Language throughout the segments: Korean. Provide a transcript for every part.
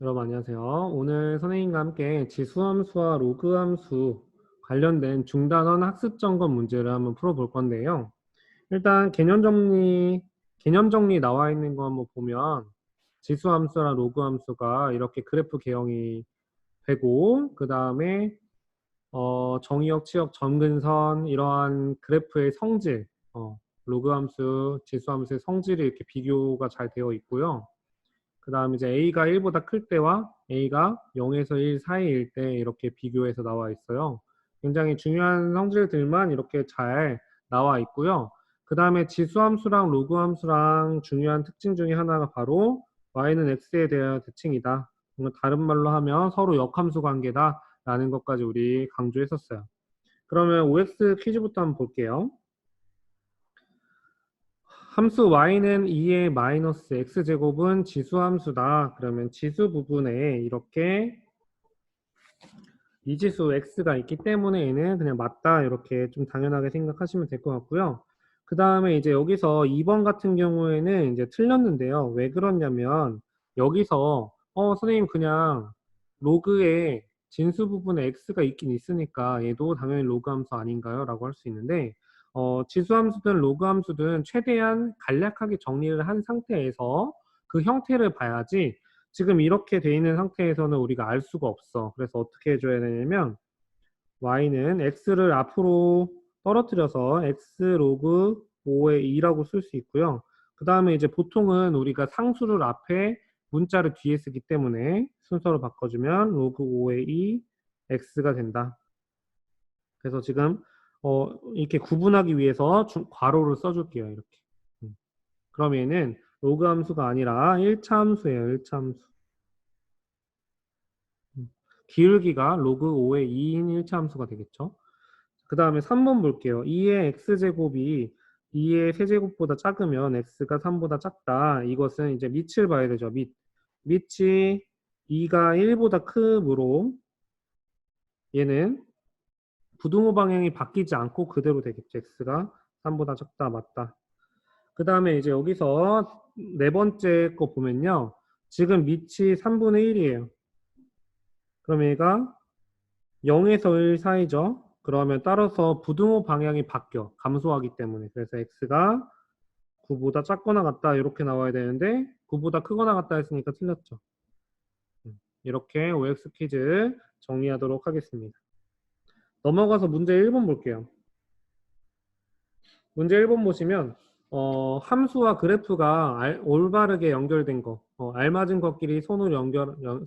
여러분 안녕하세요. 오늘 선생님과 함께 지수함수와 로그함수 관련된 중단원 학습 점검 문제를 한번 풀어볼 건데요. 일단 개념 정리 나와 있는 거 한번 보면 지수함수랑 로그함수가 이렇게 그래프 개형이 되고 그 다음에 정의역, 치역, 점근선 이러한 그래프의 성질, 로그함수, 지수함수의 성질이 이렇게 비교가 잘 되어 있고요. 그 다음에 이제 A가 1보다 클 때와 A가 0에서 1 사이일 때 이렇게 비교해서 나와 있어요. 굉장히 중요한 성질들만 이렇게 잘 나와 있고요. 그 다음에 지수함수랑 로그함수랑 중요한 특징 중에 하나가 바로 y는 x에 대한 대칭이다. 다른 말로 하면 서로 역함수 관계다 라는 것까지 우리 강조했었어요. 그러면 OX 퀴즈부터 한번 볼게요. 함수 y는 2의 마이너스 x제곱은 지수함수다. 그러면 지수 부분에 이렇게 이지수 x가 있기 때문에 얘는 그냥 맞다. 이렇게 좀 당연하게 생각하시면 될 것 같고요. 그 다음에 이제 여기서 2번 같은 경우에는 이제 틀렸는데요. 왜 그러냐면 여기서 선생님 그냥 로그에 진수 부분에 x가 있긴 있으니까 얘도 당연히 로그 함수 아닌가요? 라고 할 수 있는데 지수 함수든 로그 함수든 최대한 간략하게 정리를 한 상태에서 그 형태를 봐야지 지금 이렇게 돼 있는 상태에서는 우리가 알 수가 없어. 그래서 어떻게 해줘야 되냐면 y는 x를 앞으로 떨어뜨려서 x 로그 5의 2라고 쓸 수 있고요. 그 다음에 이제 보통은 우리가 상수를 앞에 문자를 뒤에 쓰기 때문에 순서로 바꿔주면 로그 5의 2 x가 된다. 그래서 지금 이렇게 구분하기 위해서 괄호를 써줄게요. 이렇게. 그럼 얘는 로그 함수가 아니라 1차 함수예요. 1차 함수. 기울기가 로그 5의 2인 1차 함수가 되겠죠. 그 다음에 3번 볼게요. 2의 x제곱이 2의 세제곱보다 작으면 x가 3보다 작다. 이것은 이제 밑을 봐야 되죠. 밑이 2가 1보다 크므로 얘는 부등호 방향이 바뀌지 않고 그대로 되겠죠. x가 3보다 작다. 맞다. 그 다음에 이제 여기서 네 번째 거 보면요. 지금 밑이 3분의 1이에요. 그럼 얘가 0에서 1 사이죠. 그러면 따라서 부등호 방향이 바뀌어. 감소하기 때문에. 그래서 x가 9보다 작거나 같다 이렇게 나와야 되는데 9보다 크거나 같다 했으니까 틀렸죠. 이렇게 OX 퀴즈 정리하도록 하겠습니다. 넘어가서 문제 1번 볼게요. 문제 1번 보시면 함수와 그래프가 올바르게 연결된 거, 알맞은 것끼리 선으로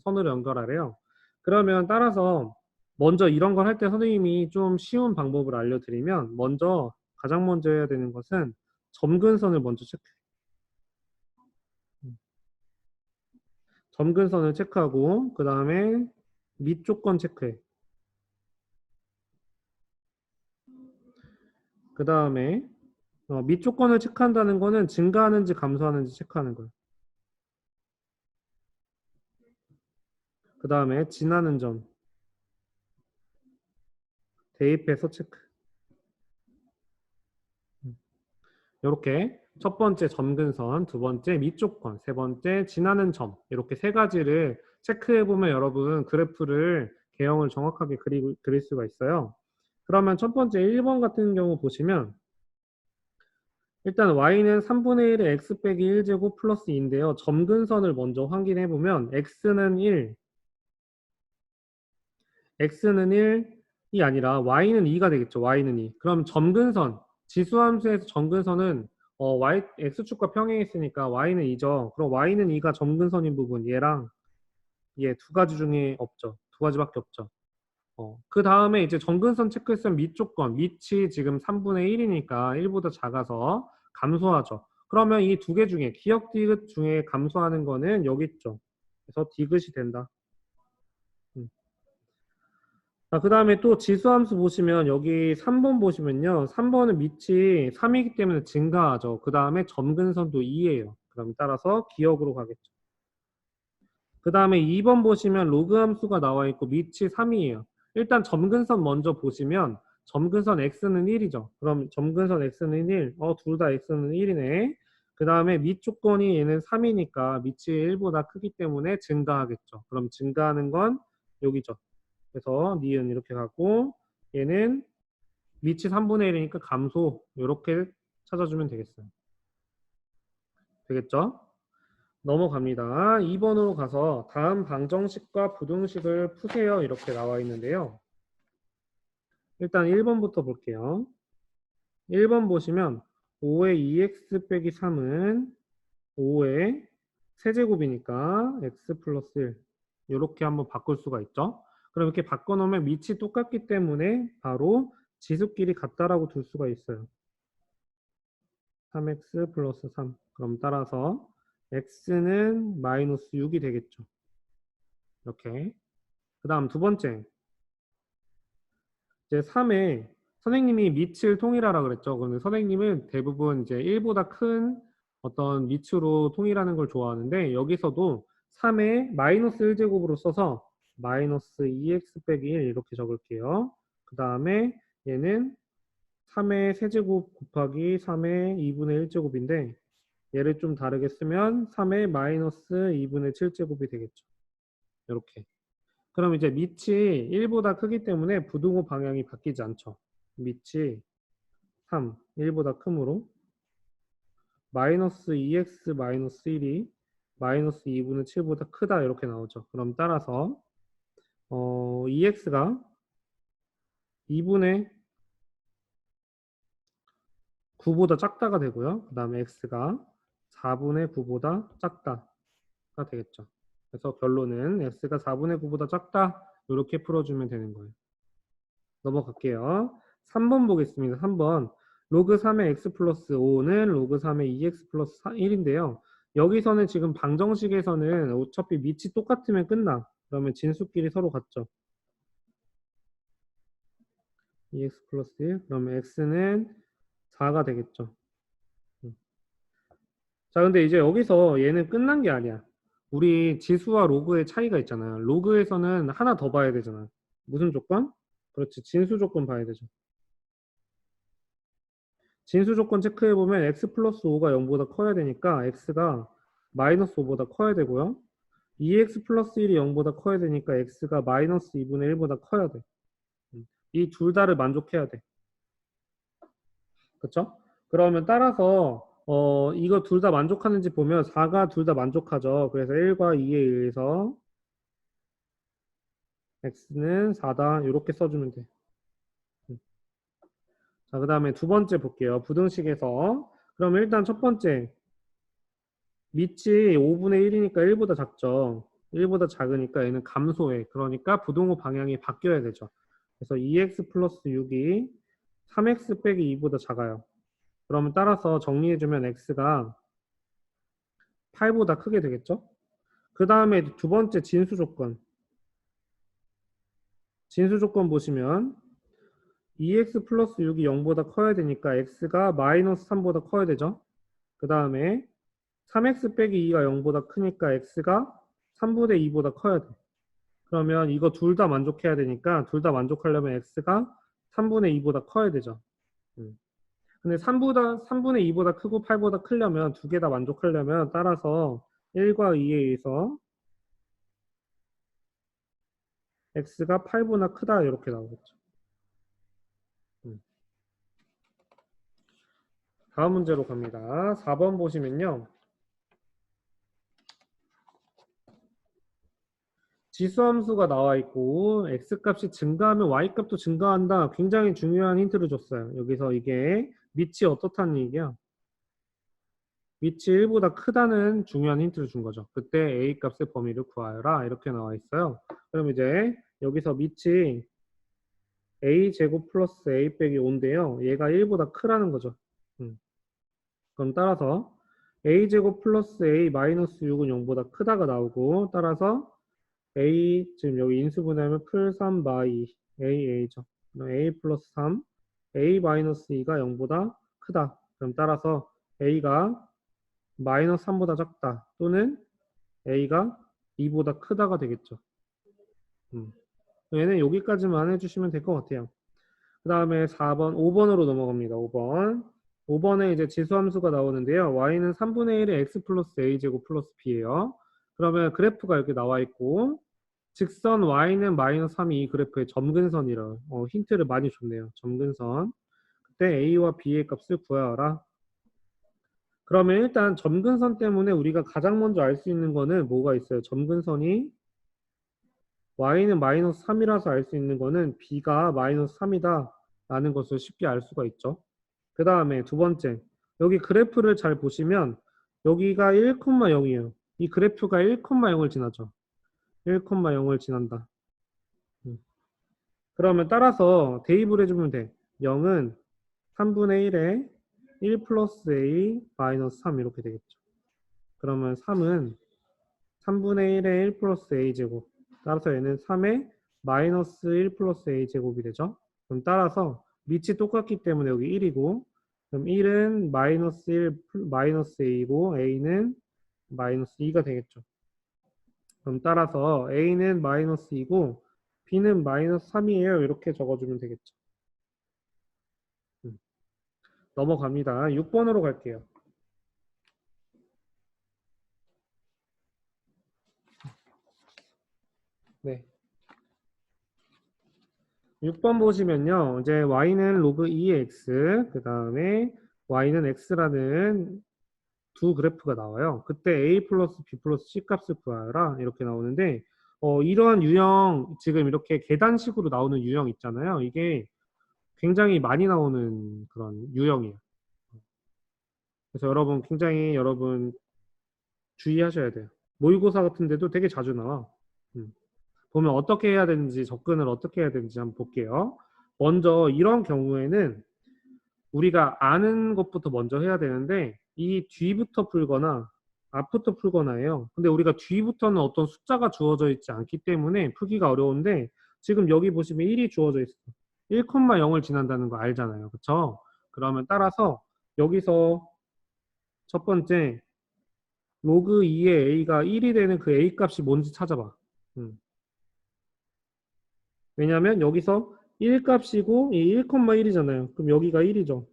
연결하래요. 그러면 따라서 먼저 이런 걸 할 때 선생님이 좀 쉬운 방법을 알려드리면 가장 먼저 해야 되는 것은 점근선을 먼저 체크해. 점근선을 체크하고 그 다음에 밑 조건 체크해. 그 다음에 밑 조건을 체크한다는 거는 증가하는지 감소하는지 체크하는 거예요. 그 다음에 지나는 점 대입해서 체크. 이렇게 첫 번째 점근선, 두 번째 밑 조건, 세 번째 지나는 점 이렇게 세 가지를 체크해 보면 여러분 그래프를 개형을 정확하게 그릴 수가 있어요. 그러면 첫 번째 1번 같은 경우 보시면 일단 y는 3분의 1의 x 빼기 1제곱 플러스 2인데요. 점근선을 먼저 확인해 보면 x는 1이 아니라 y는 2가 되겠죠. y는 2. 그럼 점근선, 지수함수에서 점근선은 x축과 평행했으니까 y는 2죠. 그럼 y는 2가 점근선인 부분 얘랑 얘 두 가지 중에 없죠. 두 가지밖에 없죠. 그 다음에 이제 점근선 체크했으면 밑 조건, 밑이 지금 3분의 1이니까 1보다 작아서 감소하죠. 그러면 이 두 개 중에 기역 디귿 중에 감소하는 거는 여기 있죠. 그래서 디귿이 된다. 자, 그 다음에 또 지수함수 보시면 여기 3번 보시면요. 3번은 밑이 3이기 때문에 증가하죠. 그 다음에 점근선도 2예요. 그럼 따라서 기역으로 가겠죠. 그 다음에 2번 보시면 로그 함수가 나와 있고 밑이 3이에요. 일단 점근선 먼저 보시면 점근선 x는 1이죠. 그럼 점근선 x는 1. 둘 다 x는 1이네. 그 다음에 밑 조건이 얘는 3이니까 밑이 1보다 크기 때문에 증가하겠죠. 그럼 증가하는 건 여기죠. 그래서 니은 이렇게 가고 얘는 밑이 3분의 1이니까 감소 이렇게 찾아주면 되겠어요. 되겠죠? 넘어갑니다. 2번으로 가서 다음 방정식과 부등식을 푸세요. 이렇게 나와 있는데요. 일단 1번부터 볼게요. 1번 보시면 5의 2x 빼기 3은 5의 세제곱이니까 x 플러스 1 이렇게 한번 바꿀 수가 있죠. 그럼 이렇게 바꿔놓으면 밑이 똑같기 때문에 바로 지수끼리 같다라고 둘 수가 있어요. 3x 플러스 3. 그럼 따라서 x는 마이너스 6이 되겠죠. 이렇게. 그 다음 두 번째. 이제 3에 선생님이 밑을 통일하라 그랬죠. 그런데 선생님은 대부분 이제 1보다 큰 어떤 밑으로 통일하는 걸 좋아하는데 여기서도 3에 마이너스 1제곱으로 써서 마이너스 2x 빼기 1 이렇게 적을게요. 그 다음에 얘는 3의 세제곱 곱하기 3의 2분의 1제곱인데 얘를 좀 다르게 쓰면 3의 마이너스 2분의 7제곱이 되겠죠. 이렇게. 그럼 이제 밑이 1보다 크기 때문에 부등호 방향이 바뀌지 않죠. 밑이 3, 1보다 크므로 마이너스 2x 마이너스 1이 마이너스 2분의 7보다 크다 이렇게 나오죠. 그럼 따라서 2x가 2분의 9보다 작다가 되고요. 그 다음에 x가 4분의 9보다 작다가 되겠죠. 그래서 결론은 x가 4분의 9보다 작다 이렇게 풀어주면 되는 거예요. 넘어갈게요. 3번 보겠습니다. 3번 로그 3의 x 플러스 5는 로그 3의 2x 플러스 1인데요. 여기서는 지금 방정식에서는 어차피 밑이 똑같으면 끝나. 그러면 진수끼리 서로 같죠. 2x 플러스 1 그러면 x는 4가 되겠죠. 자, 근데 이제 여기서 얘는 끝난 게 아니야. 우리 지수와 로그의 차이가 있잖아요. 로그에서는 하나 더 봐야 되잖아. 무슨 조건? 그렇지. 진수 조건 봐야 되죠. 진수 조건 체크해보면 x 플러스 5가 0보다 커야 되니까 x가 마이너스 5보다 커야 되고요. 2x 플러스 1이 0보다 커야 되니까 x가 마이너스 2분의 1보다 커야 돼. 이 둘 다를 만족해야 돼. 그쵸? 그러면 따라서 이거 둘 다 만족하는지 보면 4가 둘 다 만족하죠. 그래서 1과 2에 의해서 x는 4다 이렇게 써주면 돼. 자, 그 다음에 두 번째 볼게요. 부등식에서 그럼 일단 첫 번째 밑이 5분의 1이니까 1보다 작죠. 1보다 작으니까 얘는 감소해. 그러니까 부등호 방향이 바뀌어야 되죠. 그래서 2x 플러스 6이 3x 빼기 2보다 작아요. 그러면 따라서 정리해주면 x가 8보다 크게 되겠죠. 그 다음에 두 번째 진수 조건. 진수 조건 보시면 2x 플러스 6이 0보다 커야 되니까 x가 마이너스 3보다 커야 되죠. 그 다음에 3x 빼기 2가 0보다 크니까 x가 3분의 2보다 커야 돼. 그러면 이거 둘 다 만족해야 되니까 둘 다 만족하려면 x가 3분의 2보다 커야 되죠. 근데 3분의 2보다 크고 8보다 크려면 두 개 다 만족하려면 따라서 1과 2에 의해서 x가 8보다 크다 이렇게 나오겠죠. 다음 문제로 갑니다. 4번 보시면요. 지수함수가 나와 있고 x값이 증가하면 y값도 증가한다. 굉장히 중요한 힌트를 줬어요. 여기서 이게 밑이 어떻다는 얘기야? 밑이 1보다 크다는 중요한 힌트를 준 거죠. 그때 a값의 범위를 구하여라 이렇게 나와 있어요. 그럼 이제 여기서 밑이 a제곱 플러스 a 빼기 5인데요. 얘가 1보다 크라는 거죠. 그럼 따라서 a제곱 플러스 a 마이너스 6은 0보다 크다가 나오고 따라서 a 지금 여기 인수분해하면 풀 3 바이 a죠. 그럼 a 플러스 3 a 마이너스 2가 0보다 크다. 그럼 따라서 a가 마이너스 3보다 작다 또는 a가 2보다 크다가 되겠죠. 얘는 여기까지만 해주시면 될 것 같아요. 그 다음에 4번, 5번으로 넘어갑니다. 5번. 5번에 이제 지수함수가 나오는데요. y는 3분의 1의 x 플러스 a제곱 플러스 b예요. 그러면 그래프가 이렇게 나와 있고 직선 y는 마이너스 3이 이 그래프의 점근선이라 힌트를 많이 줬네요. 점근선. 그때 a와 b의 값을 구하라. 그러면 일단 점근선 때문에 우리가 가장 먼저 알 수 있는 거는 뭐가 있어요? 점근선이 y는 마이너스 3이라서 알 수 있는 거는 b가 마이너스 3이다 라는 것을 쉽게 알 수가 있죠. 그 다음에 두 번째, 여기 그래프를 잘 보시면 여기가 1,0이에요. 이 그래프가 1,0을 지나죠. 1,0을 지난다. 그러면 따라서 대입을 해주면 돼. 0은 3분의 1에 1 플러스 a 마이너스 3 이렇게 되겠죠. 그러면 3은 3분의 1에 1 플러스 a 제곱. 따라서 얘는 3에 마이너스 1 플러스 a 제곱이 되죠. 그럼 따라서 밑이 똑같기 때문에 여기 1이고 그럼 1은 마이너스 1 마이너스 a이고 a는 마이너스 2가 되겠죠. 그럼 따라서 a는 마이너스 2고 b는 마이너스 3이에요. 이렇게 적어주면 되겠죠. 넘어갑니다. 6번으로 갈게요. 네. 6번 보시면요. 이제 y는 로그 2의 x, 그 다음에 y는 x라는 두 그래프가 나와요. 그때 a 플러스 b 플러스 c 값을 구하라 이렇게 나오는데 이러한 유형 지금 이렇게 계단식으로 나오는 유형 있잖아요. 이게 굉장히 많이 나오는 그런 유형이에요. 그래서 여러분 주의하셔야 돼요. 모의고사 같은 데도 되게 자주 나와. 음. 보면 어떻게 해야 되는지 접근을 어떻게 해야 되는지 한번 볼게요. 먼저 이런 경우에는 우리가 아는 것부터 먼저 해야 되는데 이 뒤부터 풀거나 앞부터 풀거나 해요. 근데 우리가 뒤부터는 어떤 숫자가 주어져 있지 않기 때문에 풀기가 어려운데 지금 여기 보시면 1이 주어져 있어. 1,0을 지난다는 거 알잖아요. 그쵸? 그러면 따라서 여기서 첫 번째 로그 2의 a가 1이 되는 그 a 값이 뭔지 찾아봐. 음. 왜냐면 여기서 1 값이고 이 1,1이잖아요. 그럼 여기가 1이죠.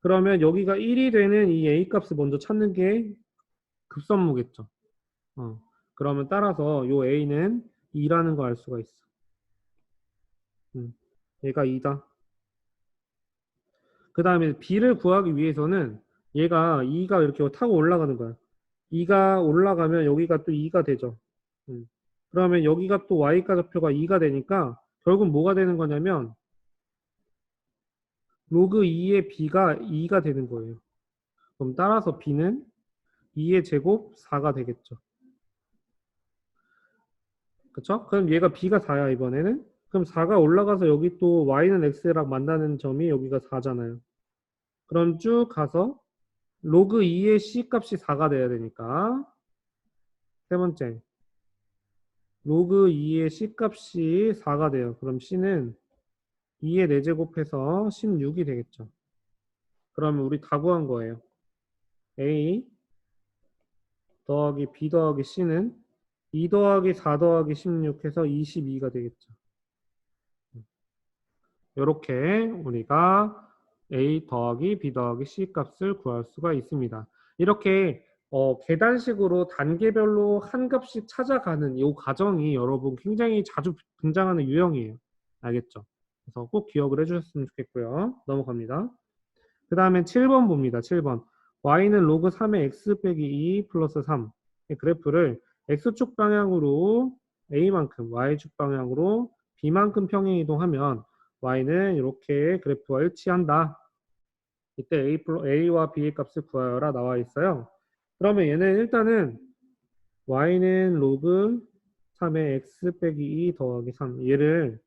그러면 여기가 1이 되는 이 a 값을 먼저 찾는 게 급선무겠죠. 어. 그러면 따라서 요 a는 2라는 거 알 수가 있어. 얘가 2다. 그 다음에 b를 구하기 위해서는 얘가 2가 이렇게 타고 올라가는 거야. 2가 올라가면 여기가 또 2가 되죠. 그러면 여기가 또 y가 좌표가 2가 되니까 결국 뭐가 되는 거냐면 로그 2의 b가 2가 되는 거예요. 그럼 따라서 b는 2의 제곱 4가 되겠죠. 그쵸? 그럼 얘가 b가 4야 이번에는. 그럼 4가 올라가서 여기 또 y는 x랑 만나는 점이 여기가 4잖아요. 그럼 쭉 가서 로그 2의 c 값이 4가 돼야 되니까 세 번째 로그 2의 c 값이 4가 돼요. 그럼 c는 2의 4제곱해서 16이 되겠죠. 그러면 우리 다 구한 거예요. a 더하기 b 더하기 c는 2 더하기 4 더하기 16 해서 22가 되겠죠. 이렇게 우리가 a 더하기 b 더하기 c 값을 구할 수가 있습니다. 이렇게 계단식으로 단계별로 한 값씩 찾아가는 이 과정이 여러분 굉장히 자주 등장하는 유형이에요. 알겠죠? 그래서 꼭 기억을 해주셨으면 좋겠고요. 넘어갑니다. 그 다음에 7번 봅니다. 7번. y는 로그 3의 x 빼기 2 플러스 3. 이 그래프를 x축 방향으로 a만큼, y축 방향으로 b만큼 평행 이동하면 y는 이렇게 그래프와 일치한다. 이때 a와 b의 값을 구하여라 나와 있어요. 그러면 얘는 일단은 y는 로그 3의 x 빼기 2 더하기 3. 얘를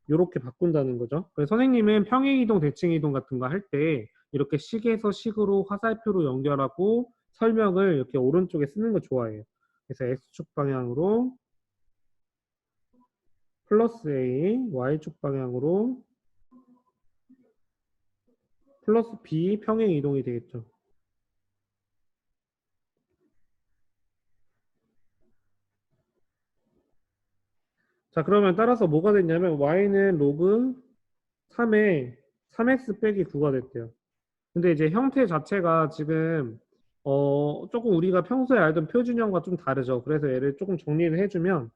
이렇게 바꾼다는 거죠. 그래서 선생님은 평행이동, 대칭이동 같은 거 할 때 이렇게 식에서 식으로 화살표로 연결하고 설명을 이렇게 오른쪽에 쓰는 거 좋아해요. 그래서 x축 방향으로 플러스 a, y축 방향으로 플러스 b 평행 이동이 되겠죠. 자, 그러면 따라서 뭐가 됐냐면 y는 로그 3에 3x 빼기 9가 됐대요. 근데 이제 형태 자체가 지금 조금 우리가 평소에 알던 표준형과 좀 다르죠. 그래서 얘를 조금 정리를 해주면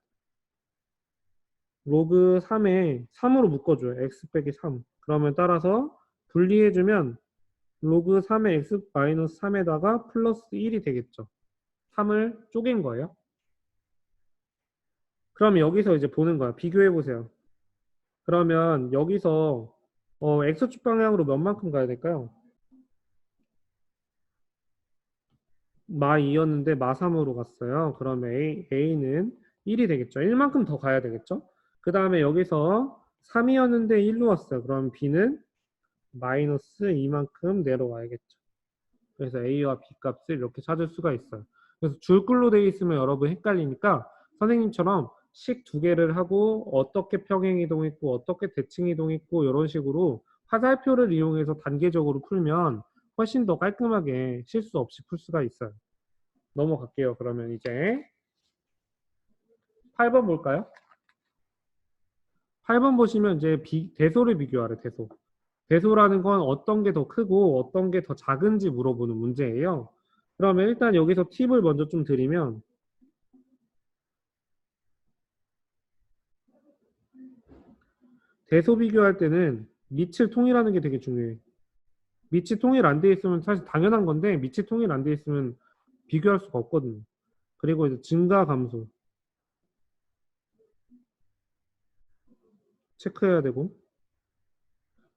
로그 3에 3으로 묶어줘요. x 빼기 3. 그러면 따라서 분리해주면 로그 3의 x 마이너스 3에다가 플러스 1이 되겠죠. 3을 쪼갠 거예요. 그러면 여기서 이제 보는 거야. 비교해보세요. 그러면 여기서 x축 방향으로 몇 만큼 가야 될까요? 마 2였는데 마 3으로 갔어요. 그러면 A는 1이 되겠죠. 1만큼 더 가야 되겠죠. 그 다음에 여기서 3이었는데 1로 왔어요. 그럼 B는 마이너스 2만큼 내려와야겠죠. 그래서 A와 B 값을 이렇게 찾을 수가 있어요. 그래서 줄글로 되어 있으면 여러분 헷갈리니까 선생님처럼 식 두 개를 하고 어떻게 평행이동했고 어떻게 대칭이동했고 이런 식으로 화살표를 이용해서 단계적으로 풀면 훨씬 더 깔끔하게 실수 없이 풀 수가 있어요. 넘어갈게요. 그러면 이제 8번 볼까요? 8번 보시면 이제 대소를 비교하래, 대소. 대소라는 건 어떤 게 더 크고 어떤 게 더 작은지 물어보는 문제예요. 그러면 일단 여기서 팁을 먼저 좀 드리면 대소 비교할 때는 밑을 통일하는 게 되게 중요해. 밑이 통일 안 돼 있으면 사실 당연한 건데 밑이 통일 안 돼 있으면 비교할 수가 없거든요. 그리고 이제 증가 감소 체크해야 되고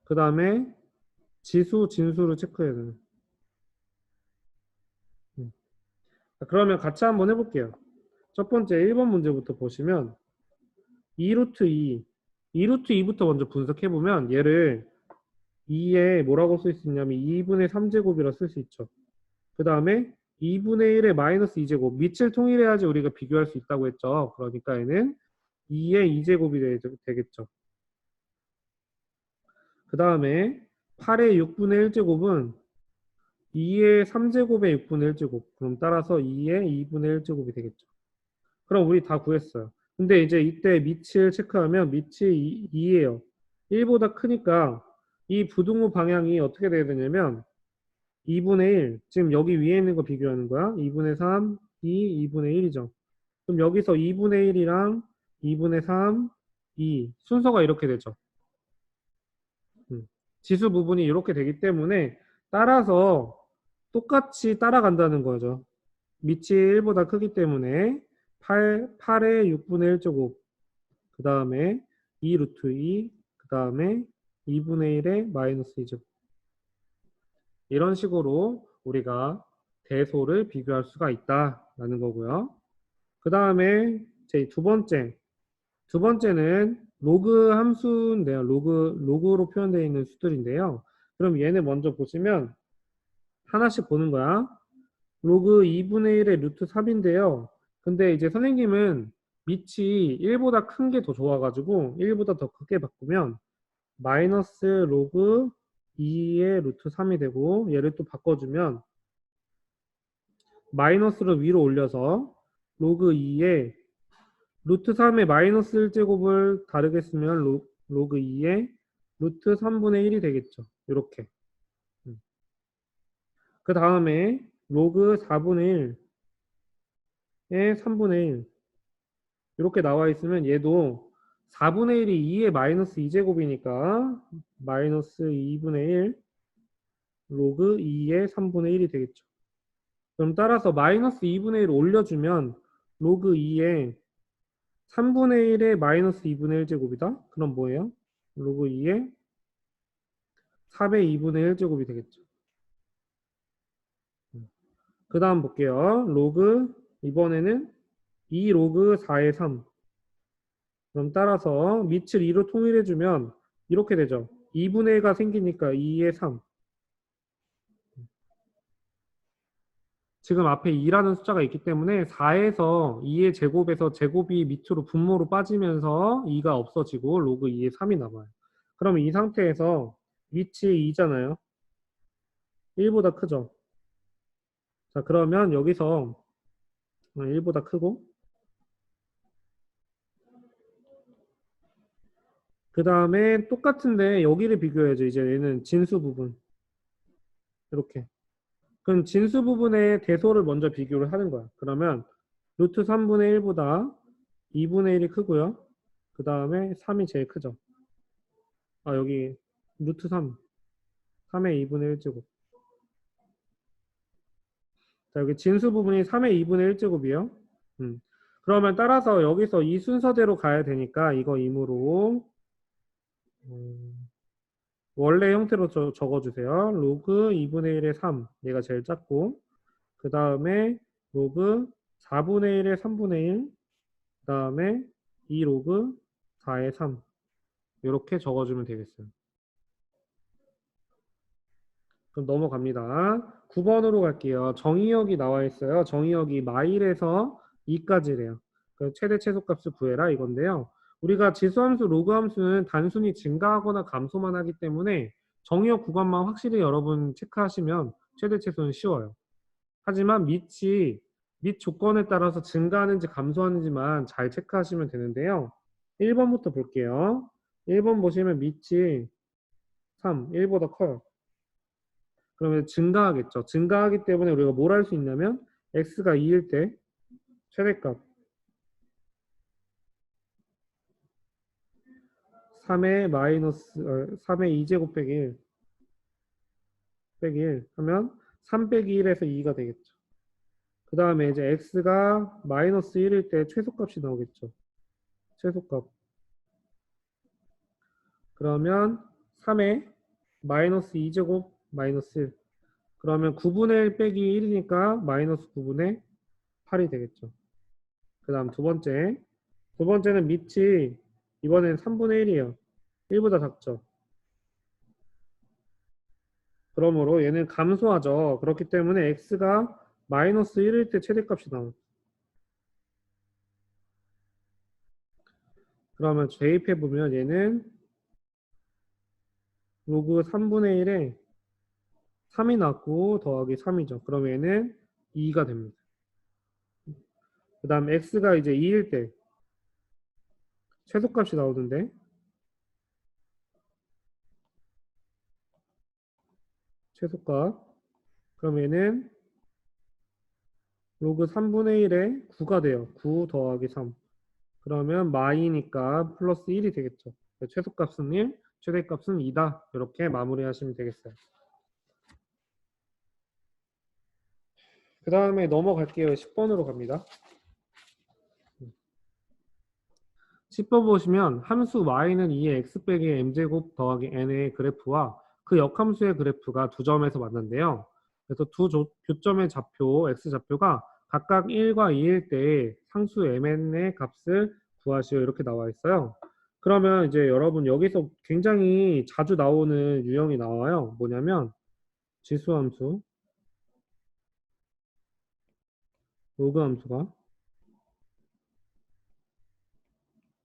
그 다음에 지수 진수를 체크해야 되는. 음. 그러면 같이 한번 해볼게요. 첫 번째 1번 문제부터 보시면 2루트 2 2루트 2부터 먼저 분석해보면 얘를 2에 뭐라고 쓸 수 있냐면 2분의 3제곱이라 쓸 수 있죠. 그 다음에 2분의 1에 마이너스 2제곱 밑을 통일해야지 우리가 비교할 수 있다고 했죠. 그러니까 얘는 2의 2제곱이 되겠죠. 그 다음에 8의 6분의 1제곱은 2의 3제곱의 6분의 1제곱. 그럼 따라서 2의 2분의 1제곱이 되겠죠. 그럼 우리 다 구했어요. 근데 이제 이때 밑을 체크하면 밑이 2예요. 1보다 크니까 이 부등호 방향이 어떻게 돼야 되냐면 2분의 1. 지금 여기 위에 있는 거 비교하는 거야. 2분의 3, 2, 2분의 1이죠. 그럼 여기서 2분의 1이랑 2분의 3, 2 순서가 이렇게 되죠. 지수 부분이 이렇게 되기 때문에 따라서 똑같이 따라간다는 거죠. 밑이 1보다 크기 때문에 8의 6분의 1제곱 그 다음에 2 루트 2 그 다음에 2분의 1의 마이너스 2제곱 이런 식으로 우리가 대소를 비교할 수가 있다라는 거고요. 그 다음에 제 두 번째는 로그 함수인데요. 로그로 표현되어 있는 수들인데요. 그럼 얘는 먼저 보시면 하나씩 보는 거야. 로그 2분의 1의 루트 3인데요. 근데 이제 선생님은 밑이 1보다 큰 게 더 좋아가지고 1보다 더 크게 바꾸면 마이너스 로그 2의 루트 3이 되고 얘를 또 바꿔주면 마이너스를 위로 올려서 로그 2의 루트 3의 마이너스 1제곱을 다르게 쓰면 로그 2의 루트 3분의 1이 되겠죠. 이렇게. 그 다음에 로그 4분의 1의 3분의 1 이렇게 나와 있으면 얘도 4분의 1이 2의 마이너스 2제곱이니까 마이너스 2분의 1 로그 2의 3분의 1이 되겠죠. 그럼 따라서 마이너스 2분의 1을 올려주면 로그 2의 3분의 1의 마이너스 2분의 1제곱이다. 그럼 뭐예요? 로그 2의 4의 2분의 1제곱이 되겠죠. 그 다음 볼게요. 로그 이번에는 2 로그 4의 3 그럼 따라서 밑을 2로 통일해주면 이렇게 되죠. 2분의 1가 생기니까 2의 3 지금 앞에 2라는 숫자가 있기 때문에 4에서 2의 제곱에서 제곱이 밑으로 분모로 빠지면서 2가 없어지고 로그 2의 3이 남아요. 그러면 이 상태에서 위치 2잖아요. 1보다 크죠. 자, 그러면 여기서 1보다 크고 그 다음에 똑같은데 여기를 비교해야죠. 이제 얘는 진수 부분. 이렇게. 그럼 진수 부분의 대소를 먼저 비교를 하는 거야. 그러면 루트 3분의 1보다 2분의 1이 크고요. 그 다음에 3이 제일 크죠. 아, 여기 루트 3. 3의 2분의 1제곱. 자, 여기 진수 부분이 3의 2분의 1제곱이에요. 그러면 따라서 여기서 이 순서대로 가야 되니까 이거 임으로 원래 형태로 적어주세요. 로그 2분의 1의 3. 얘가 제일 작고 그 다음에 로그 4분의 1의 3분의 1. 그 다음에 2 로그 4의 3. 이렇게 적어주면 되겠어요. 그럼 넘어갑니다. 9번으로 갈게요. 정의역이 나와 있어요. 정의역이 마일에서 2까지래요. 그 최대 최소값을 구해라 이건데요. 우리가 지수함수, 로그함수는 단순히 증가하거나 감소만 하기 때문에 정의역 구간만 확실히 여러분 체크하시면 최대 최소는 쉬워요. 하지만 밑 조건에 따라서 증가하는지 감소하는지만 잘 체크하시면 되는데요. 1번부터 볼게요. 1번 보시면 밑이 3, 1보다 커요. 그러면 증가하겠죠. 증가하기 때문에 우리가 뭘 할 수 있냐면 x가 2일 때 최대값 3의 마이너스 3의 2제곱 빼기 1 빼기 1 하면 3 빼기 1에서 2가 되겠죠. 그 다음에 이제 x가 마이너스 1일 때 최소값이 나오겠죠. 최소값. 그러면 3의 마이너스 2제곱 마이너스 1. 그러면 9분의 1 빼기 1이니까 마이너스 9분의 8이 되겠죠. 그 다음 두 번째. 두 번째는 밑이 이번엔 3분의 1이에요. 1보다 작죠. 그러므로 얘는 감소하죠. 그렇기 때문에 x가 마이너스 1일 때 최대값이 나와요. 그러면 대입해보면 얘는 로그 3분의 1에 3이 났고 더하기 3이죠. 그럼 얘는 2가 됩니다. 그 다음 x가 이제 2일 때 최소값이 나오던데 최소값. 그럼 얘는 로그 3분의 1에 9가 돼요. 9 더하기 3. 그러면 마이니까 플러스 1이 되겠죠. 최소값은 1, 최대값은 2다. 이렇게 마무리하시면 되겠어요. 그 다음에 넘어갈게요. 10번으로 갑니다. 10번 보시면 함수 y는 2의 x 빼기 m제곱 더하기 n의 그래프와 그 역함수의 그래프가 두 점에서 만난대요. 그래서 두 교점의 좌표, x좌표가 각각 1과 2일 때 상수 mn의 값을 구하시오. 이렇게 나와 있어요. 그러면 이제 여러분 여기서 굉장히 자주 나오는 유형이 나와요. 뭐냐면 지수함수, 로그함수가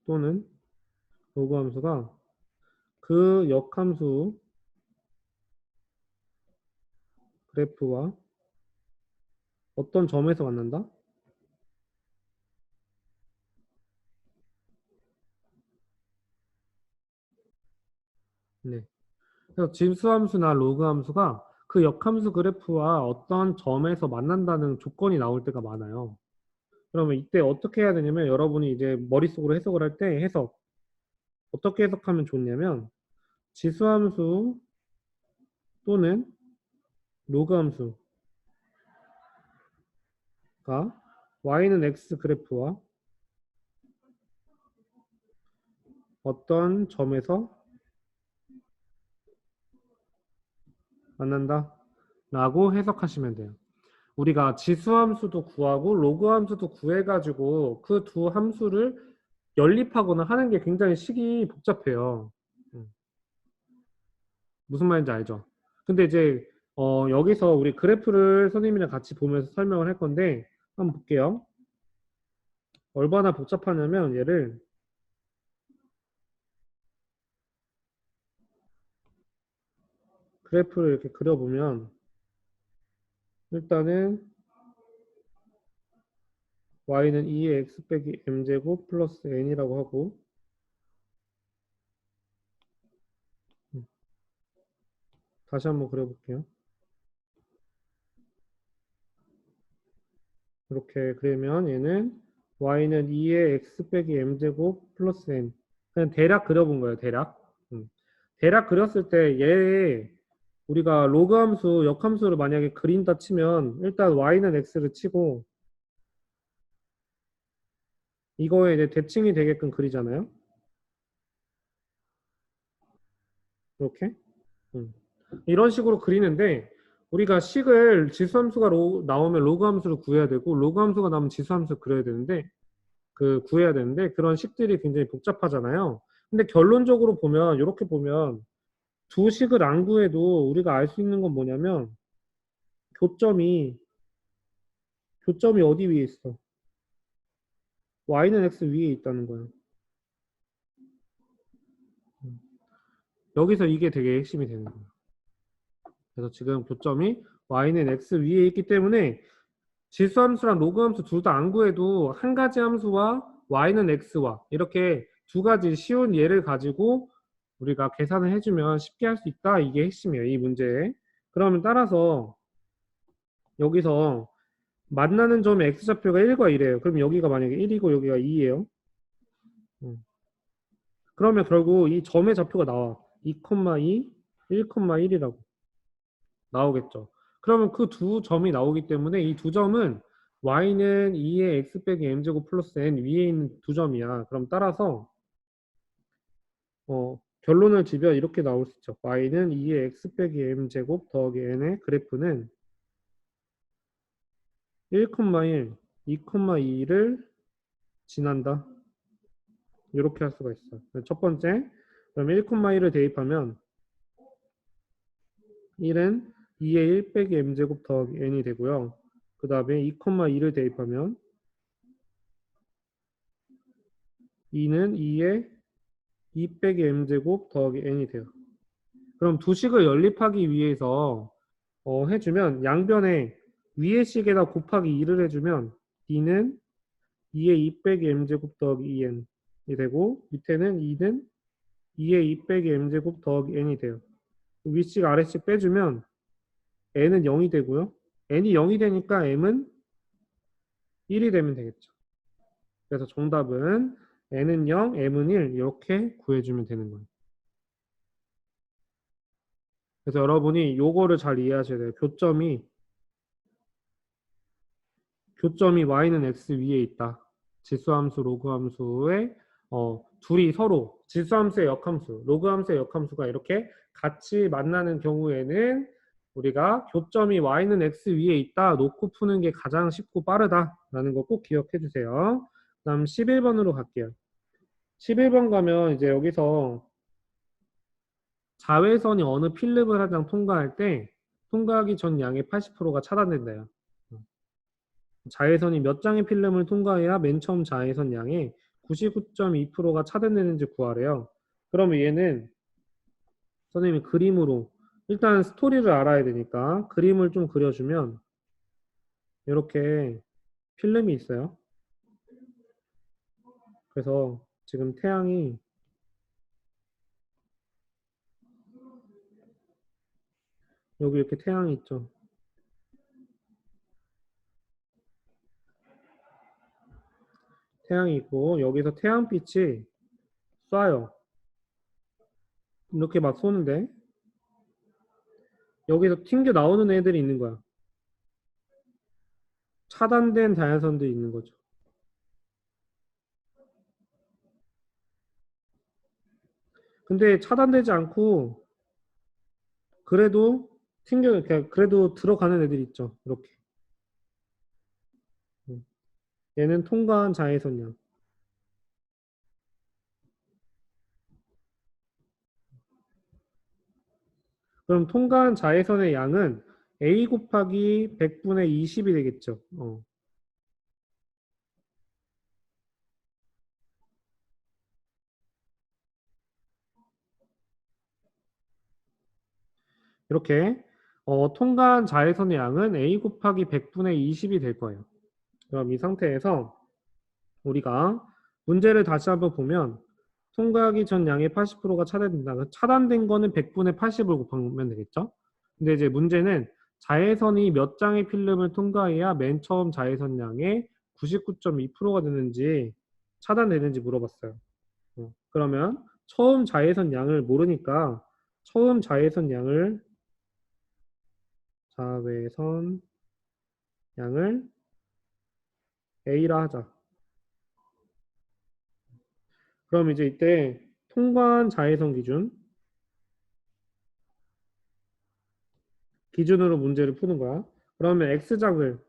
또는 로그함수가 그 역함수 그래프와 어떤 점에서 만난다? 네. 그래서 진수함수나 로그함수가 그 역함수 그래프와 어떤 점에서 만난다는 조건이 나올 때가 많아요. 그러면 이때 어떻게 해야 되냐면 여러분이 이제 머릿속으로 해석을 할 때 해석 어떻게 해석하면 좋냐면 지수함수 또는 로그함수가 y는 x 그래프와 어떤 점에서 만난다 라고 해석하시면 돼요. 우리가 지수함수도 구하고 로그함수도 구해가지고 그 두 함수를 연립하거나 하는 게 굉장히 식이 복잡해요. 음, 무슨 말인지 알죠? 근데 이제 여기서 우리 그래프를 선생님이랑 같이 보면서 설명을 할 건데 한번 볼게요. 얼마나 복잡하냐면 얘를 그래프를 이렇게 그려보면 일단은 y는 2의 x 빼기 m제곱 플러스 n이라고 하고 다시 한번 그려볼게요. 이렇게 그리면 얘는 y는 2의 x 빼기 m제곱 플러스 n. 그냥 대략 그려본 거예요, 대략. 대략 그렸을 때 얘 우리가 로그 함수, 역함수를 만약에 그린다 치면 일단 y는 x를 치고 이거에 이제 대칭이 되게끔 그리잖아요. 이렇게. 음. 이런 식으로 그리는데 우리가 식을 지수함수가 나오면 로그 함수를 구해야 되고 로그 함수가 나오면 지수함수를 그려야 되는데 구해야 되는데 그런 식들이 굉장히 복잡하잖아요. 근데 결론적으로 보면 이렇게 보면 두 식을 안 구해도 우리가 알 수 있는 건 뭐냐면 교점이 어디 위에 있어? y는 x 위에 있다는 거예요. 음. 여기서 이게 되게 핵심이 되는 거예요. 그래서 지금 교점이 y는 x 위에 있기 때문에 지수함수랑 로그함수 둘 다 안 구해도 한 가지 함수와 y는 x와 이렇게 두 가지 쉬운 예를 가지고 우리가 계산을 해주면 쉽게 할 수 있다. 이게 핵심이에요. 이 문제에. 그러면 따라서 여기서 만나는 점의 x좌표가 1과 1이에요. 그럼 여기가 만약에 1이고 여기가 2예요. 그러면 결국 이 점의 좌표가 나와. 2,2, 1,1이라고 나오겠죠. 그러면 그 두 점이 나오기 때문에 이 두 점은 y는 2의 x 빼기 m제곱 플러스 n 위에 있는 두 점이야. 그럼 따라서 결론을 지면 이렇게 나올 수 있죠. y는 2의 x 빼기 m제곱 더하기 n의 그래프는 1,1, 2,2를 지난다. 이렇게 할 수가 있어. 첫 번째, 그럼 1,1을 대입하면 1은 2의 1 빼기 m제곱 더하기 n이 되고요. 그 다음에 2,2를 대입하면 2는 2의 2 빼기 m제곱 더하기 n이 돼요. 그럼 두 식을 연립하기 위해서 해주면 양변에 위의 식에다 곱하기 2를 해주면 d는 2의 2 빼기 m제곱 더하기 2n이 되고 밑에는 2는 2의 2 빼기 m제곱 더하기 n이 돼요. 윗식 아래식 빼주면 n은 0이 되고요. n이 0이 되니까 m은 1이 되면 되겠죠. 그래서 정답은 n은 0, m은 1 이렇게 구해주면 되는 거예요. 그래서 여러분이 요거를 잘 이해하셔야 돼요. 교점이 y는 x 위에 있다. 지수함수, 로그함수의 둘이 서로 지수함수의 역함수, 로그함수의 역함수가 이렇게 같이 만나는 경우에는 우리가 교점이 y는 x 위에 있다 놓고 푸는 게 가장 쉽고 빠르다라는 거 꼭 기억해 주세요. 그다음 11번으로 갈게요. 11번 가면 이제 여기서 자외선이 어느 필름을 한 장 통과할 때 통과하기 전 양의 80%가 차단된대요. 자외선이 몇 장의 필름을 통과해야 맨 처음 자외선 양의 99.2%가 차단되는지 구하래요. 그러면 얘는 선생님이 그림으로 일단 스토리를 알아야 되니까 그림을 좀 그려주면 이렇게 필름이 있어요. 그래서 지금 태양이 여기 이렇게 태양이 있죠. 태양이 있고 여기서 태양빛이 쏴요. 이렇게 막 쏘는데 여기서 튕겨 나오는 애들이 있는 거야. 차단된 자외선들이 있는 거죠. 근데 차단되지 않고 그래도 그래도 들어가는 애들이 있죠. 이렇게. 얘는 통과한 자외선량. 그럼 통과한 자외선의 양은 A 곱하기 100분의 20이 되겠죠. 이렇게 통과한 자외선의 양은 A 곱하기 100분의 20이 될 거예요. 그럼 이 상태에서 우리가 문제를 다시 한번 보면 통과하기 전 양의 80%가 차단된다. 차단된 거는 100분의 80을 곱하면 되겠죠. 근데 이제 문제는 자외선이 몇 장의 필름을 통과해야 맨 처음 자외선량의 99.2%가 되는지 차단되는지 물어봤어요. 그러면 처음 자외선량을 모르니까 처음 자외선량을 A라 하자. 그럼 이제 이때 통과한 자외선 기준으로 문제를 푸는 거야. 그러면 X작을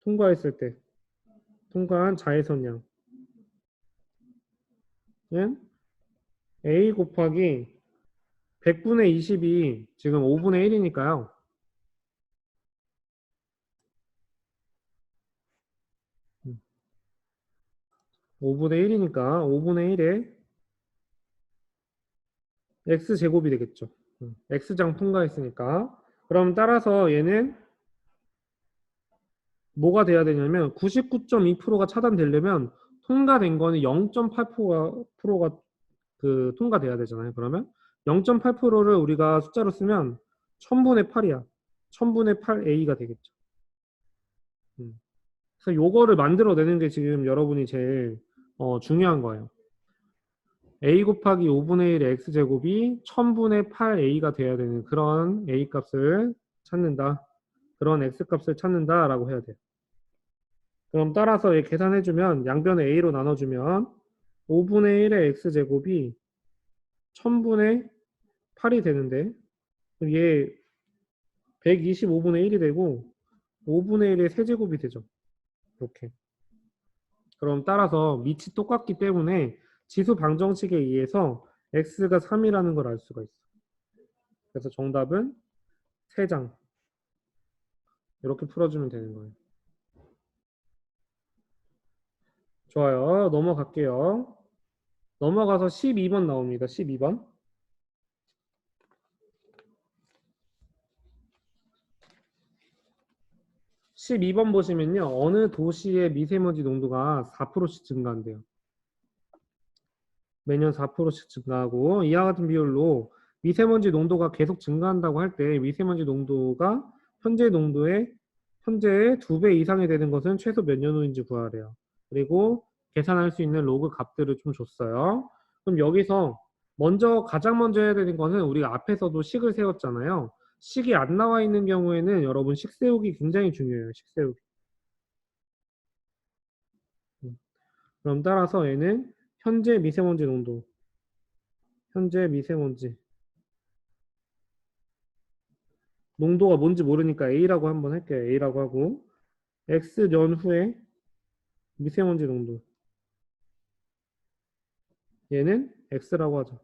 통과했을 때 통과한 자외선량은 A 곱하기 100분의 20이 지금 5분의 1이니까요. 5분의 1이니까 5분의 1에 X제곱이 되겠죠. X장 통과했으니까. 그럼 따라서 얘는 뭐가 돼야 되냐면 99.2%가 차단되려면 통과된 거는 0.8%가 그 통과돼야 되잖아요. 그러면 0.8%를 우리가 숫자로 쓰면 1000분의 8이야. 1000분의 8A가 되겠죠. 그래서 요거를 만들어내는 게 지금 여러분이 제일 중요한 거예요. A 곱하기 5분의 1의 X제곱이 1000분의 8A가 돼야 되는 그런 A 값을 찾는다. 그런 X 값을 찾는다라고 해야 돼요. 그럼 따라서 얘 계산해주면 양변을 A로 나눠주면 5분의 1의 X제곱이 1000분의 8이 되는데 얘 125분의 1이 되고 5분의 1의 세제곱이 되죠. 이렇게. 그럼 따라서 밑이 똑같기 때문에 지수 방정식에 의해서 x가 3이라는 걸 알 수가 있어. 그래서 정답은 3장. 이렇게 풀어주면 되는 거예요. 좋아요. 넘어갈게요. 넘어가서 12번 나옵니다. 12번. 12번 보시면요. 어느 도시의 미세먼지 농도가 4%씩 증가한대요. 매년 4%씩 증가하고 이와 같은 비율로 미세먼지 농도가 계속 증가한다고 할 때 미세먼지 농도가 현재 농도의 현재의 2배 이상이 되는 것은 최소 몇 년 후인지 구하래요. 그리고 계산할 수 있는 로그 값들을 좀 줬어요. 그럼 여기서 가장 먼저 해야 되는 것은 우리가 앞에서도 식을 세웠잖아요. 식이 안 나와 있는 경우에는 여러분 식 세우기 굉장히 중요해요. 식 세우기. 그럼 따라서 얘는 현재 미세먼지 농도, 현재 미세먼지 농도가 뭔지 모르니까 A라고 한번 할게요. A라고 하고 X년 후에 미세먼지 농도 얘는 X라고 하죠.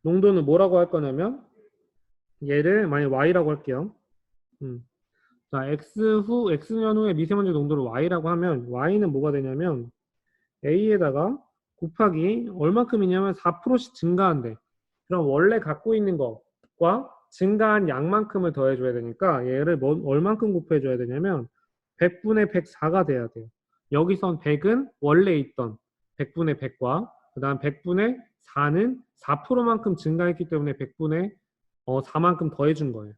농도는 뭐라고 할 거냐면 얘를 만약 Y라고 할게요. 자, X년 후에 미세먼지 농도를 Y라고 하면 Y는 뭐가 되냐면 A에다가 곱하기 얼마큼이냐면 4%씩 증가한대. 그럼 원래 갖고 있는 것과 증가한 양만큼을 더해줘야 되니까 얘를 얼만큼 곱해줘야 되냐면 100분의 104가 돼야 돼요. 여기선 100은 원래 있던 100분의 100과 그 다음 100분의 4는 4%만큼 증가했기 때문에 100분의 4만큼 더해준 거예요.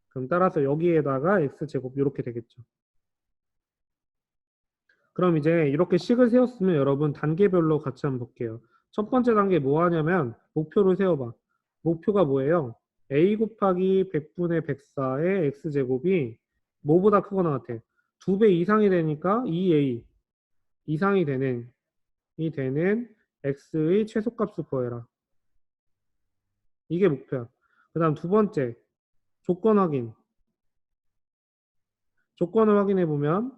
그럼 따라서 여기에다가 x제곱 이렇게 되겠죠. 그럼 이제 이렇게 식을 세웠으면 여러분 단계별로 같이 한번 볼게요. 첫 번째 단계 뭐 하냐면 목표를 세워봐. 목표가 뭐예요? a 곱하기 100분의 104의 x제곱이 뭐보다 크거나 같아? 2배 이상이 되니까 2a 이상이 되는 x의 최소값을 구해라. 이게 목표야. 그 다음 두 번째 조건 확인. 조건을 확인해 보면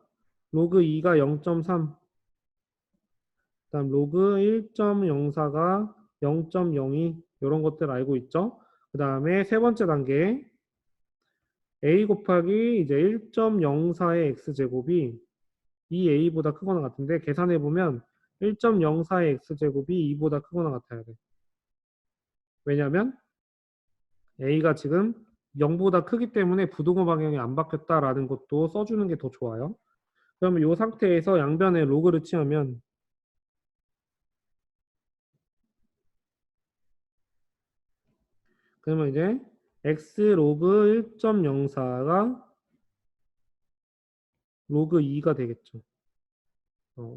로그 2가 0.3, 그다음 로그 1.04가 0.02 이런 것들 알고 있죠. 그 다음에 세 번째 단계 a 곱하기 이제 1.04의 x제곱이 2a보다 크거나 같은데 계산해 보면 1.04의 x제곱이 2보다 크거나 같아야 돼. 왜냐하면 a가 지금 0보다 크기 때문에 부등호 방향이 안 바뀌었다라는 것도 써주는 게 더 좋아요. 그러면 이 상태에서 양변에 로그를 취하면 그러면 이제 x 로그 1.04가 로그 2가 되겠죠.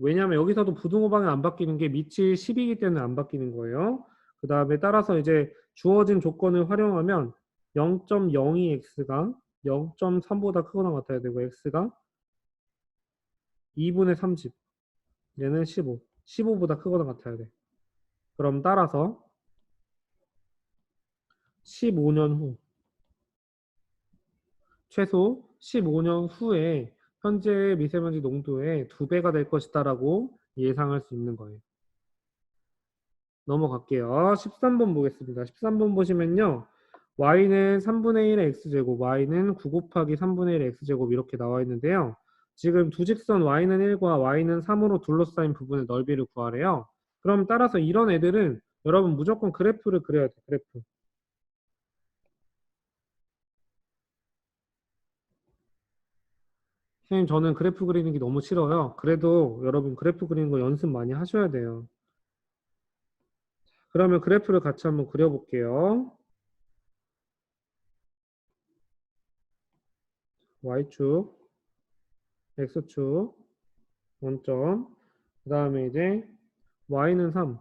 왜냐하면 여기서도 부등호 방향 안 바뀌는 게 밑이 10이기 때문에 안 바뀌는 거예요. 그 다음에 따라서 이제 주어진 조건을 활용하면 0.02x가 0.3보다 크거나 같아야 되고 x가 2분의 30, 얘는 15, 15보다 크거나 같아야 돼. 그럼 따라서 15년 후, 최소 15년 후에 현재 미세먼지 농도의 2배가 될 것이다라고 예상할 수 있는 거예요. 넘어갈게요. 13번 보겠습니다. 13번 보시면요. y는 3분의 1의 x제곱, y는 9 곱하기 3분의 1의 x제곱 이렇게 나와 있는데요. 지금 두 직선 y는 1과 y는 3으로 둘러싸인 부분의 넓이를 구하래요. 그럼 따라서 이런 애들은 여러분 무조건 그래프를 그려야 돼요. 그래프. 선생님 저는 그래프 그리는 게 너무 싫어요. 그래도 여러분 그래프 그리는 거 연습 많이 하셔야 돼요. 그러면 그래프를 같이 한번 그려볼게요. y축, x축, 원점. 그 다음에 이제 y는 3,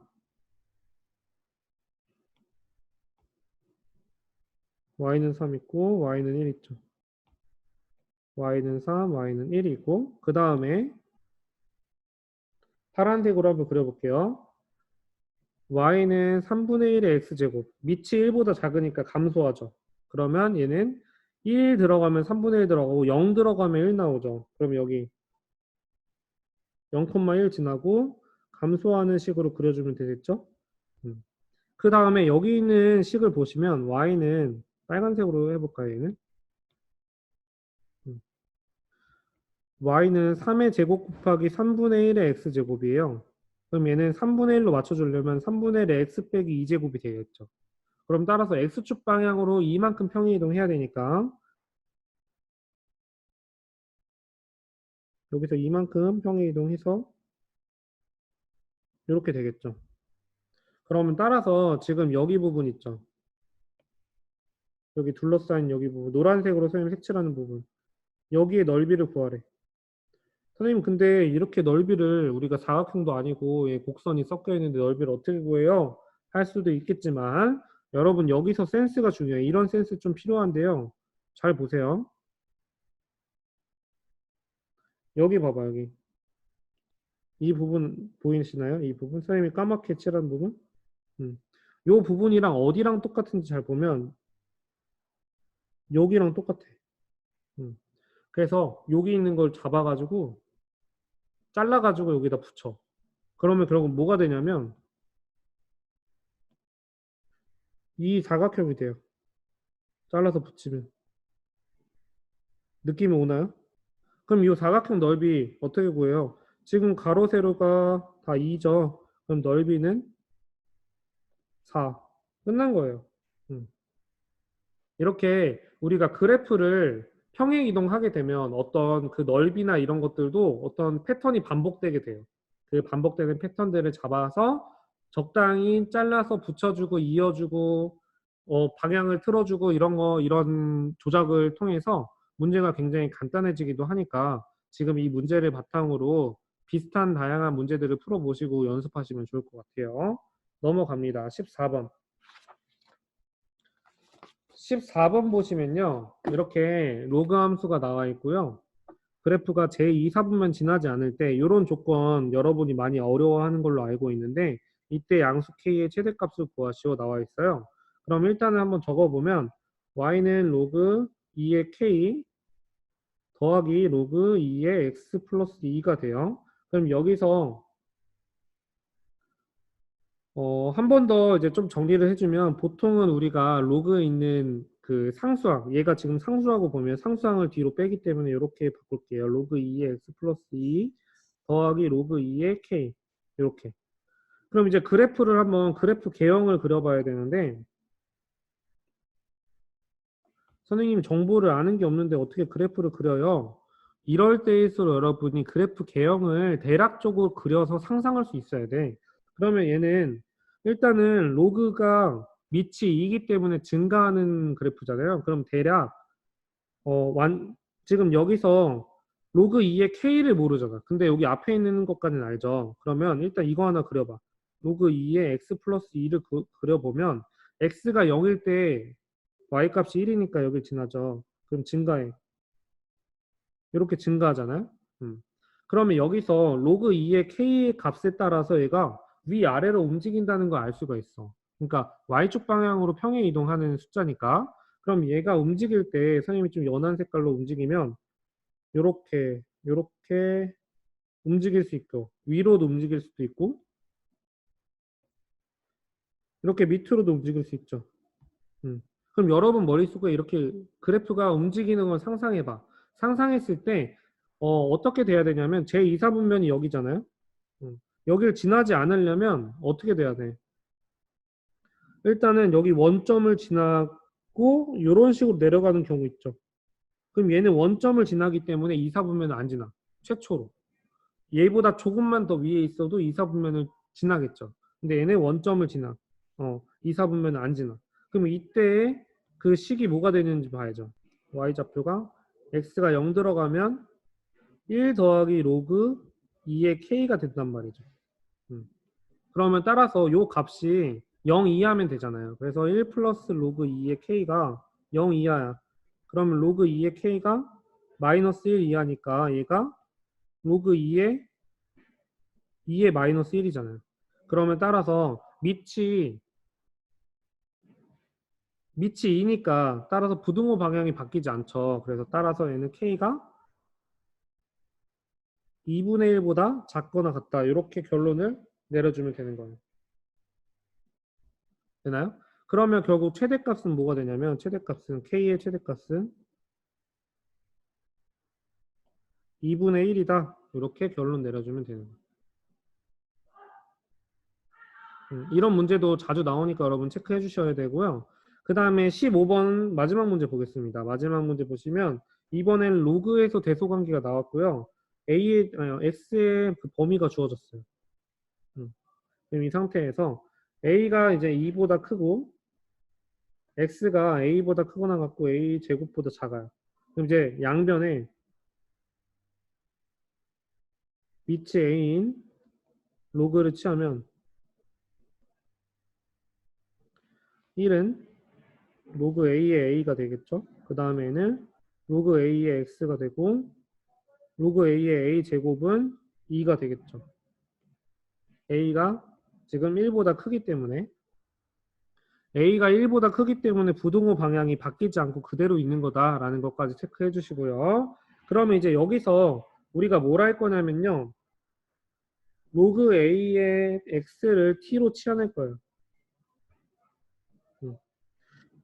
y는 3 있고 y는 1 있죠. y는 3, y는 1 있고 그 다음에 파란색으로 한번 그려볼게요. y는 3분의 1의 x제곱. 밑이 1보다 작으니까 감소하죠. 그러면 얘는 1 들어가면 3분의 1 들어가고 0 들어가면 1 나오죠. 그럼 여기 0,1 지나고 감소하는 식으로 그려주면 되겠죠? 그 다음에 여기 있는 식을 보시면 y는 빨간색으로 해볼까요? 얘는 음. y는 3의 제곱 곱하기 3분의 1의 x제곱이에요. 그럼 얘는 3분의 1로 맞춰주려면 3분의 1의 x 빼기 2제곱이 되겠죠. 그럼 따라서 x축 방향으로 이만큼 평행이동 해야 되니까 여기서 이만큼 평행이동해서 이렇게 되겠죠. 그러면 따라서 지금 여기 부분 있죠. 여기 둘러싸인 여기 부분 노란색으로 선생님 색칠하는 부분 여기에 넓이를 구하래. 선생님 근데 이렇게 넓이를 우리가 사각형도 아니고 곡선이 섞여 있는데 넓이를 어떻게 구해요? 할 수도 있겠지만 여러분 여기서 센스가 중요해요. 이런 센스 좀 필요한데요. 잘 보세요. 여기 봐봐 여기. 이 부분 보이시나요? 이 부분 선생님이 까맣게 칠한 부분. 요 부분이랑 어디랑 똑같은지 잘 보면 여기랑 똑같아. 그래서 여기 있는 걸 잡아가지고 잘라가지고 여기다 붙여. 그러면 결국 뭐가 되냐면 이 사각형이 돼요. 잘라서 붙이면. 느낌이 오나요? 그럼 이 사각형 넓이 어떻게 구해요? 지금 가로 세로가 다 2죠. 그럼 넓이는 4. 끝난 거예요. 음. 이렇게 우리가 그래프를 평행 이동하게 되면 어떤 그 넓이나 이런 것들도 어떤 패턴이 반복되게 돼요. 그 반복되는 패턴들을 잡아서 적당히 잘라서 붙여주고 이어주고 방향을 틀어주고 이런 거 이런 조작을 통해서 문제가 굉장히 간단해지기도 하니까 지금 이 문제를 바탕으로 비슷한 다양한 문제들을 풀어보시고 연습하시면 좋을 것 같아요. 넘어갑니다. 14번. 14번 보시면요. 이렇게 로그 함수가 나와 있고요. 그래프가 제2사분면 지나지 않을 때 이런 조건 여러분이 많이 어려워하는 걸로 알고 있는데 이때 양수 k의 최대값을 구하시오 나와 있어요. 그럼 일단은 한번 적어보면 y는 로그 2의 k 더하기 로그 2의 x 플러스 2가 돼요. 그럼 여기서 한 번 더 이제 좀 정리를 해주면 보통은 우리가 로그에 있는 그 상수항 얘가 지금 상수라고 보면 상수항을 뒤로 빼기 때문에 이렇게 바꿀게요. 로그 2의 x 플러스 2 더하기 로그 2의 k 이렇게. 그럼 이제 그래프를 한번 그래프 개형을 그려봐야 되는데 선생님이 정보를 아는 게 없는데 어떻게 그래프를 그려요? 이럴 때일수록 여러분이 그래프 개형을 대략적으로 그려서 상상할 수 있어야 돼. 그러면 얘는 일단은 로그가 밑이 2이기 때문에 증가하는 그래프잖아요. 그럼 대략 지금 여기서 로그 2의 K를 모르잖아. 근데 여기 앞에 있는 것까지는 알죠. 그러면 일단 이거 하나 그려봐. 로그 2의 X 플러스 2를 그려보면 X가 0일 때 Y값이 1이니까 여길 지나죠. 그럼 증가해. 이렇게 증가하잖아요. 그러면 여기서 로그 2의 K 값에 따라서 얘가 위아래로 움직인다는 걸 알 수가 있어. 그러니까 Y축 방향으로 평행 이동하는 숫자니까. 그럼 얘가 움직일 때 선생님이 좀 연한 색깔로 움직이면 요렇게 움직일 수 있고 위로도 움직일 수도 있고 이렇게 밑으로도 움직일 수 있죠. 그럼 여러분 머릿속에 이렇게 그래프가 움직이는 걸 상상해봐. 상상했을 때 어떻게 돼야 되냐면 제2사분면이 여기잖아요. 여기를 지나지 않으려면 어떻게 돼야 돼? 일단은 여기 원점을 지나고 이런 식으로 내려가는 경우 있죠. 그럼 얘는 원점을 지나기 때문에 2사분면을 안 지나. 최초로. 얘보다 조금만 더 위에 있어도 2사분면을 지나겠죠. 근데 얘는 원점을 지나. 2사분면을 안 지나. 그럼 이때 그 식이 뭐가 되는지 봐야죠. y좌표가 x가 0 들어가면 1 더하기 로그 2의 k가 된단 말이죠. 그러면 따라서 요 값이 0 이하면 되잖아요. 그래서 1 플러스 로그 2의 k가 0 이하야. 그러면 로그 2의 k가 마이너스 1 이하니까 얘가 로그 2의 마이너스 1이잖아요. 그러면 따라서 밑이 2니까 따라서 부등호 방향이 바뀌지 않죠. 그래서 따라서 얘는 k가 2분의 1보다 작거나 같다. 이렇게 결론을 내려주면 되는 거예요. 되나요? 그러면 결국 최대값은 뭐가 되냐면 최대값은 k의 최대값은 2분의 1이다. 이렇게 결론 내려주면 되는 거예요. 이런 문제도 자주 나오니까 여러분 체크해 주셔야 되고요. 그 다음에 15번 마지막 문제 보겠습니다. 마지막 문제 보시면 이번엔 로그에서 대소관계가 나왔고요. X의 그 범위가 주어졌어요. 그럼 이 상태에서 A가 이제 2보다 크고 X가 A보다 크거나 같고 A 제곱보다 작아요. 그럼 이제 양변에 밑이 A인 로그를 취하면 1은 로그 A의 A가 되겠죠. 그 다음에는 로그 A의 X가 되고 로그 A의 A 제곱은 2가 되겠죠. A가 지금 1보다 크기 때문에 A가 1보다 크기 때문에 부등호 방향이 바뀌지 않고 그대로 있는 거다라는 것까지 체크해 주시고요. 그러면 이제 여기서 우리가 뭘 할 거냐면요. 로그 A의 X를 T로 치환할 거예요.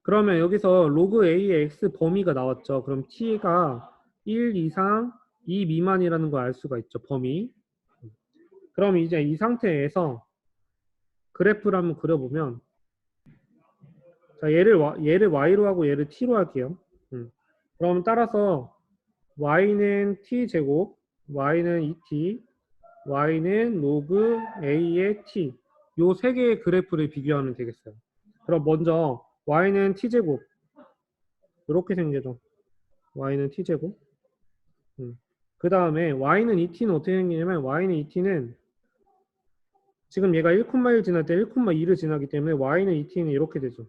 그러면 여기서 로그 A의 X 범위가 나왔죠. 그럼 T가 1 이상 2 미만이라는 걸 알 수가 있죠. 범위. 그럼 이제 이 상태에서 그래프를 한번 그려보면 자, 얘를 Y로 하고 얘를 T로 할게요. 그럼 따라서 Y는 T제곱, Y는 2T, Y는 로그 A의 T. 요 세 개의 그래프를 비교하면 되겠어요. 그럼 먼저 Y는 T제곱. 이렇게 생겨죠. Y는 T제곱. 그 다음에 Y는 2T는 어떻게 생기냐면 Y는 2T는 지금 얘가 1,1 지날 때 1,2를 지나기 때문에 Y는 2T는 이렇게 되죠.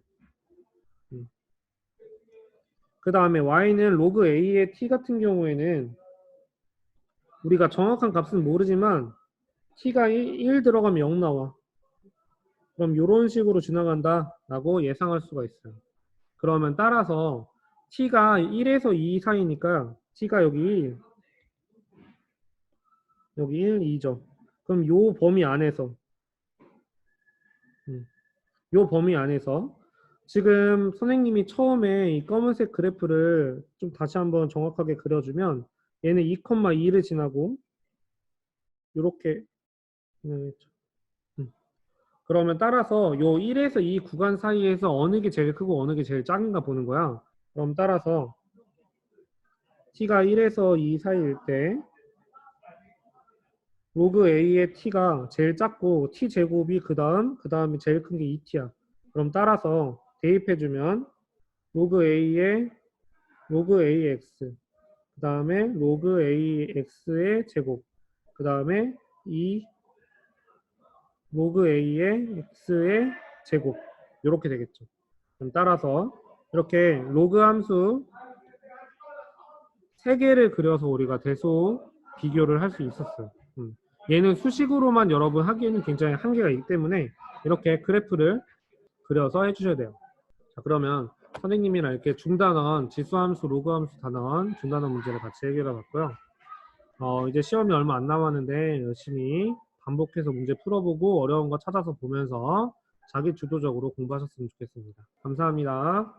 그 다음에 Y는 로그 A의 T 같은 경우에는 우리가 정확한 값은 모르지만 T가 1 들어가면 0 나와. 그럼 이런 식으로 지나간다 라고 예상할 수가 있어요. 그러면 따라서 T가 1에서 2 사이니까 T가 여기 1, 2죠. 그럼 요 범위 안에서 요 범위 안에서 지금 선생님이 처음에 이 검은색 그래프를 좀 다시 한번 정확하게 그려주면 얘는 2,2를 지나고 이렇게 진행했죠. 그러면 따라서 요 1에서 2 구간 사이에서 어느 게 제일 크고 어느 게 제일 작은가 보는 거야. 그럼 따라서 t가 1에서 2 사이일 때 로그 a의 t가 제일 작고 t 제곱이 그 다음에 제일 큰 게 2t야. 그럼 따라서 대입해주면 로그 a에 로그 ax, 그 다음에 로그 ax의 제곱, 그 다음에 이 로그 a의 x의 제곱, 이렇게 되겠죠. 그럼 따라서 이렇게 로그 함수 3개를 그려서 우리가 대소 비교를 할 수 있었어요. 얘는 수식으로만 여러분 하기에는 굉장히 한계가 있기 때문에 이렇게 그래프를 그려서 해주셔야 돼요. 자, 그러면 선생님이랑 이렇게 중단원, 지수함수, 로그함수 단원, 중단원 문제를 같이 해결해 봤고요. 이제 시험이 얼마 안 남았는데 열심히 반복해서 문제 풀어보고 어려운 거 찾아서 보면서 자기 주도적으로 공부하셨으면 좋겠습니다. 감사합니다.